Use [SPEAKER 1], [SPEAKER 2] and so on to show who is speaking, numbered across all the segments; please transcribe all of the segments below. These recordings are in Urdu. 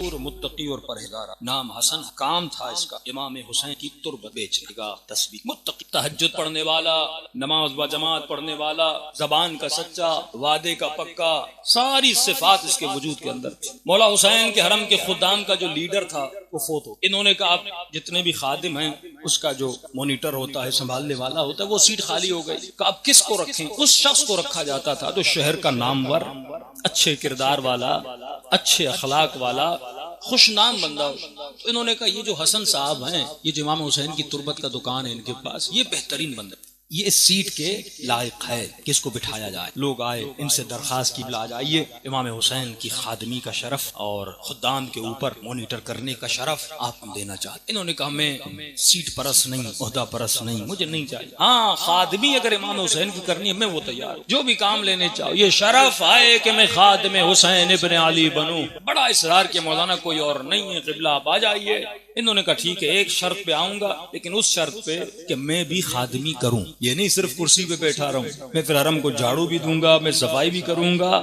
[SPEAKER 1] متقی اور پرہیزگار، نام حسن، کام تھا اس کا امام حسین کی تربت بیچنے کا تسبیح۔ متقی، تہجد پڑھنے والا، نماز با جماعت پڑھنے والا، زبان کا سچا، وعدے کا پکا، ساری صفات اس کے وجود کے اندر تھی۔ مولا حسین کے حرم کے خدام کا جو لیڈر تھا وہ فوت ہو، انہوں نے کہا آپ جتنے بھی خادم ہیں اس کا جو مانیٹر ہوتا ہے، سنبھالنے والا ہوتا ہے، وہ سیٹ خالی ہو گئی۔ کہ اب کس کو رکھیں؟ اس شخص کو رکھا جاتا تھا جو شہر کا نامور، اچھے کردار والا، اچھے اخلاق والا، خوش نام بندہ ہو۔ تو انہوں نے کہا یہ جو حسن صاحب ہیں، یہ جو امام حسین کی تربت کا دکان ہے ان کے پاس، یہ بہترین بندہ، یہ اس سیٹ کے لائق ہے کہ اس کو بٹھایا جائے۔ لوگ آئے، ان سے درخواست کی بلا جائیے، امام حسین کی خادمی کا شرف اور خدام کے اوپر مانیٹر کرنے کا شرف آپ ہم دینا چاہتے۔ انہوں نے کہا میں سیٹ پرست نہیں، عہدہ پرست نہیں، مجھے نہیں چاہیے، ہاں خادمی اگر امام حسین کی کرنی ہے میں وہ تیار ہوں، جو بھی کام لینے چاہو، یہ شرف آئے کہ میں خادم حسین ابن علی بنوں۔ بڑا اصرار کیا مولانا کوئی اور نہیں ہے، قبلہ آپ آ جائیے۔ انہوں نے کہا ٹھیک ہے، ایک شرط پہ آؤں گا، لیکن اس شرط پہ کہ میں بھی خادمی کروں، یہ نہیں صرف کرسی پہ بیٹھا رہوں، میں پھر حرم کو جھاڑو بھی دوں گا، میں صفائی بھی کروں گا۔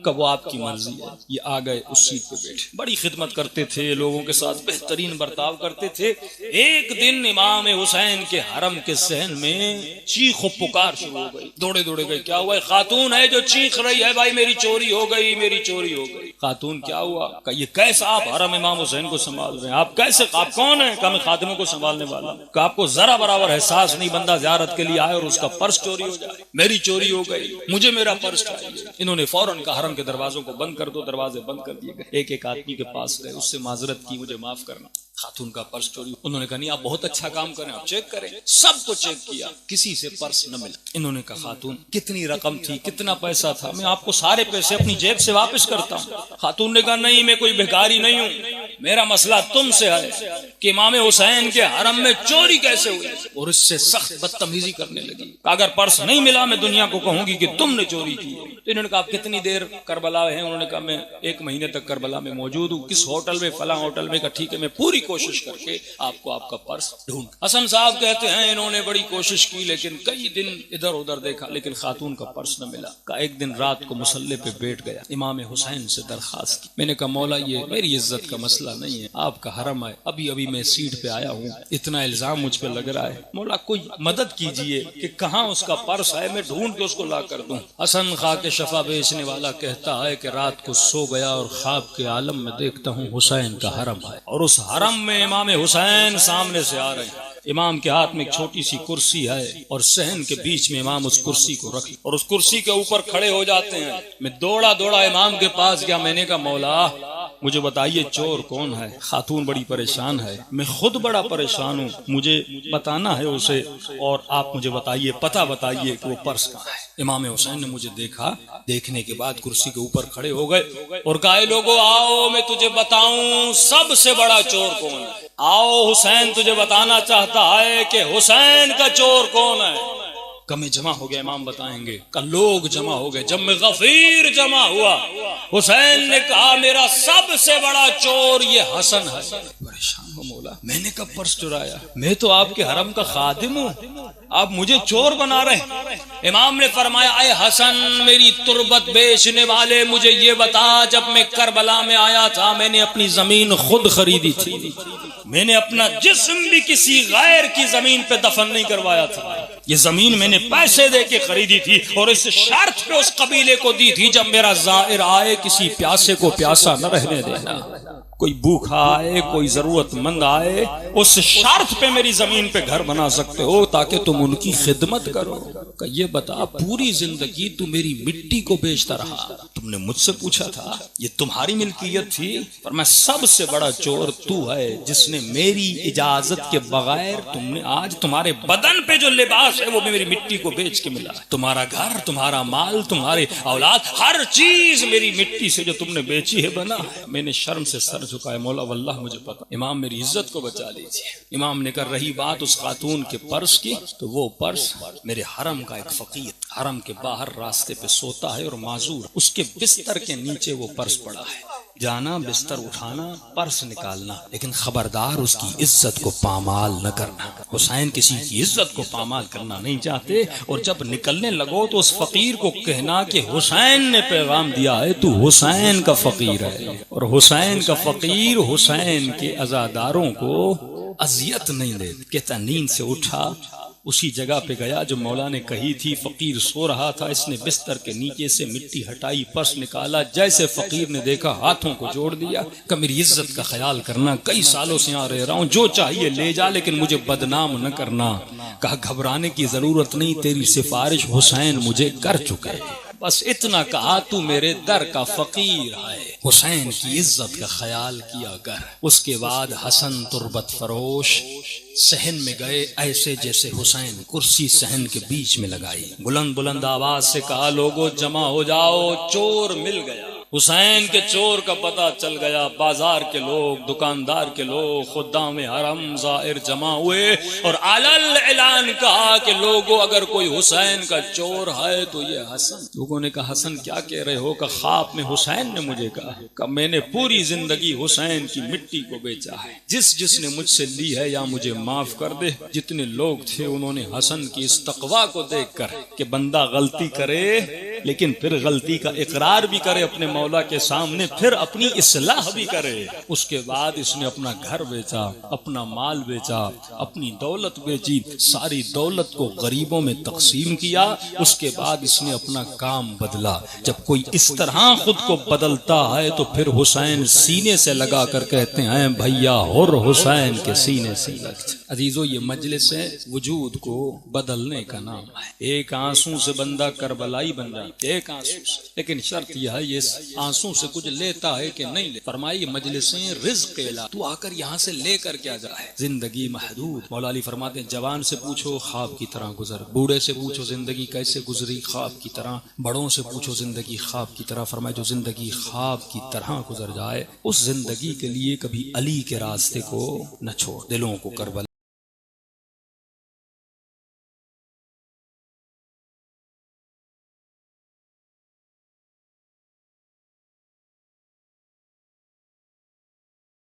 [SPEAKER 1] کہ وہ آپ کی مرضی ہے۔ یہ آ گئے، اس سیٹ پہ بیٹھے، بڑی خدمت کرتے تھے، لوگوں کے ساتھ بہترین برتاؤ کرتے تھے۔ ایک دن امام حسین کے حرم کے صحن میں چیخ و پکار شروع ہو گئی، دوڑے دوڑے گئے، کیا ہوا؟ خاتون ہے جو چیخ رہی ہے، بھائی میری چوری ہو گئی، میری چوری ہو گئی۔ خاتون کیا ہوا؟ کہ یہ کیسا آپ حرم امام حسین کو سنبھال رہے ہیں؟ آپ کیسے، آپ کون ہیں؟ کہ میں خادموں کو سنبھالنے والا ہوں۔ کہ آپ کو ذرا برابر احساس نہیں، بندہ زیارت کے لیے آئے اور اس کا پرس چوری ہو جائے؟ میری چوری ہو گئی، مجھے میرا پرس چاہیے۔ انہوں نے فوراً کہا حرم کے دروازوں کو بند کر دو، دروازے بند کر دیے گئے۔ ایک ایک آدمی کے پاس گئے، اس سے معذرت کی، مجھے معاف کرنا، خاتون کا پرس چوری۔ انہوں نے کہا نہیں، آپ بہت اچھا کام کریں، آپ چیک کریں۔ سب کو چیک کیا، کسی سے پرس نہ ملا۔ انہوں نے کہا خاتون کتنی رقم تھی، کتنا پیسہ تھا؟ میں آپ کو سارے پیسے اپنی جیب سے واپس کرتا ہوں۔ خاتون نے کہا نہیں، میں کوئی بھکاری نہیں ہوں، میرا مسئلہ تم سے ہے کہ امام حسین کے حرم میں چوری کیسے ہوئی۔ اور اس سے سخت بدتمیزی کرنے لگی کہ اگر پرس نہیں ملا میں دنیا کو کہوں گی کہ تم نے چوری کی۔ تو انہوں نے کہا آپ کتنی دیر کربلا ہیں؟ انہوں نے کہا میں 1 مہینے تک کربلا میں موجود ہوں۔ کس ہوٹل میں؟ فلاں ہوٹل میں۔ کہا ٹھیک ہے، میں پوری کوشش کر کے آپ کو آپ کا پرس ڈھونڈ۔ حسن صاحب کہتے ہیں انہوں نے بڑی کوشش کی، لیکن کئی دن ادھر ادھر دیکھا، لیکن خاتون کا پرس نہ ملا۔ کہا ایک دن رات کو مصلی پہ بیٹھ گیا، امام حسین سے درخواست کی۔ میں نے کہا مولا یہ میری عزت کا مسئلہ نہیں ہے، آپ کا حرم ہے، ابھی ابھی میں سیٹ پہ آیا ہوں، اتنا الزام مجھ پہ لگ رہا ہے، مولا کوئی مدد کیجئے کہ کہاں اس کا پرس ہے، میں ڈھونڈ کے اس کو لا کر دوں۔ حسن خاک شفا بیچنے والا کہتا ہے کہ رات کو سو گیا اور خواب کے عالم میں دیکھتا ہوں حسین کا حرم ہے، اور اس حرم میں امام حسین سامنے سے آ رہے ہیں۔ امام کے ہاتھ میں ایک چھوٹی سی کرسی ہے اور صحن کے بیچ میں امام اس کرسی کو رکھ اور اس کرسی کے اوپر کھڑے ہو جاتے ہیں۔ میں دوڑا دوڑا امام کے پاس گیا، میں نے کہا مولا مجھے بتائیے چور کون ہے؟ خاتون بڑی پریشان ہے، میں خود بڑا پریشان ہوں، مجھے بتانا ہے اسے، اور آپ مجھے بتائیے، پتہ بتائیے کہ وہ پرس کہاں ہے۔ امام حسین نے مجھے دیکھا، دیکھنے کے بعد کرسی کے اوپر کھڑے ہو گئے اور کہا لوگوں آؤ میں تجھے بتاؤں سب سے بڑا چور کون ہے۔ آؤ حسین تجھے بتانا چاہتا ہے کہ حسین کا چور کون ہے۔ کمی جمع ہو گیا، امام بتائیں گے کہ لوگ جمع ہو گئے، جب میں غفیر جمع ہوا، حسین نے کہا میرا سب سے بڑا چور یہ حسن ہے۔ پریشان ہو مولا، میں نے کب پرس چرایا؟ میں تو آپ کے حرم کا خادم ہوں، آپ مجھے چور بنا رہے ہیں۔ امام نے فرمایا اے حسن میری تربت بیچنے والے، مجھے یہ بتا جب میں کربلا میں آیا تھا میں نے اپنی زمین خود خریدی تھی، میں نے اپنا جسم بھی کسی غیر کی زمین پہ دفن نہیں کروایا تھا، یہ زمین میں نے پیسے دے کے خریدی تھی اور اس شرط پہ اس قبیلے کو دی تھی جب میرا زائر آئے کسی پیاسے کو پیاسا نہ رہنے دینا، کوئی بھوکا آئے، کوئی ضرورت مند آئے، اس شرط پہ میری زمین پہ گھر بنا سکتے ہو تاکہ تم ان کی خدمت کرو۔ کہ یہ بتا پوری زندگی تو میری مٹی کو بیچتا رہا، تم نے مجھ سے پوچھا تھا یہ تمہاری ملکیت تھی، پر میں سب سے بڑا چور تو ہے جس نے میری اجازت کے بغیر تم نے آج تمہارے بدن پہ جو لباس ہے وہ میری مٹی کو بیچ کے ملا، تمہارا گھر، تمہارا مال، تمہارے اولاد، ہر چیز میری مٹی سے جو تم نے بیچی ہے بنا ہے۔ میں نے شرم سے سر جھکایا، مولا واللہ مجھے پتا، امام میری عزت کو بچا لیجیے۔ امام نے کر رہی بات اس خاتون کے پرس کی، تو وہ پرس میرے حرم کا ایک فقیر حرم کے باہر راستے پہ سوتا ہے اور معذور، اس کے بستر کے نیچے وہ پرس پڑا ہے۔ جانا بستر اٹھانا پرس نکالنا، لیکن خبردار اس کی عزت کو پامال نہ کرنا۔ حسین کسی کی عزت کو پامال کرنا نہیں چاہتے، اور جب نکلنے لگو تو اس فقیر کو کہنا کہ حسین نے پیغام دیا ہے تو حسین کا فقیر ہے، اور حسین کا فقیر حسین کے عزاداروں کو اذیت نہیں دے۔ کہتا نیند سے اٹھا، اسی جگہ پہ گیا جو مولا نے کہی تھی، فقیر سو رہا تھا، اس نے بستر کے نیچے سے مٹی ہٹائی، پرس نکالا، جیسے فقیر نے دیکھا ہاتھوں کو جوڑ دیا کہ میری عزت کا خیال کرنا، کئی سالوں سے یہاں رہ رہا ہوں، جو چاہیے لے جا لیکن مجھے بدنام نہ کرنا۔ کہا گھبرانے کی ضرورت نہیں، تیری سفارش حسین مجھے کر چکے، بس اتنا کہا تو میرے در کا فقیر ہے، حسین کی عزت کا خیال کیا کر۔ اس کے بعد حسن تربت فروش صحن میں گئے، ایسے جیسے حسین کرسی صحن کے بیچ میں لگائی، بلند بلند آواز سے کہا لوگو جمع ہو جاؤ، چور مل گیا۔ حسین کے چور کا پتہ چل گیا، بازار کے لوگ، دکاندار کے لوگ، خدام حرم زائر جمع ہوئے اور علل اعلان کہا کہ لوگوں اگر کوئی حسین کا چور ہے تو یہ حسن۔ لوگوں نے کہا حسن کیا کہہ رہے ہو؟ کہ خواب میں حسین نے مجھے کہا کہ میں نے پوری زندگی حسین کی مٹی کو بیچا ہے، جس نے مجھ سے لی ہے یا مجھے معاف کر دے۔ جتنے لوگ تھے انہوں نے حسن کی اس تقویٰ کو دیکھ کر کہ بندہ غلطی کرے لیکن پھر غلطی کا اقرار بھی کرے اپنے مولا کے سامنے، پھر اپنی اصلاح بھی کرے، اس کے بعد اس نے اپنا گھر بیچا، اپنا مال بیچا، اپنی دولت بیچی، ساری دولت کو غریبوں میں تقسیم کیا۔ اس کے بعد اس نے اپنا کام بدلا۔ جب کوئی اس طرح خود کو بدلتا ہے تو پھر حسین سینے سے لگا کر کہتے ہیں بھیا اور حسین کے سینے سے لگ۔ عزیزو یہ مجلس وجود کو بدلنے کا نام ہے۔ ایک آنسو سے بندہ کربلائی بن جاتا ہے، ایک آنسو سے، لیکن شرط یہ ہے یہ آنسو سے کچھ لیتا ہے کہ نہیں لے۔ فرمائی مجلسیں رزق الہ، تو آ کر یہاں سے لے کر کیا جائے؟ زندگی محدود۔ مولا علی فرماتے ہیں جوان سے پوچھو خواب کی طرح گزر، بوڑھے سے پوچھو زندگی کیسے گزری، خواب کی طرح، بڑوں سے پوچھو زندگی خواب کی طرح۔ فرمایا جو زندگی خواب کی طرح گزر جائے اس زندگی کے لیے کبھی علی کے راستے کو نہ چھوڑ، دلوں کو کربلا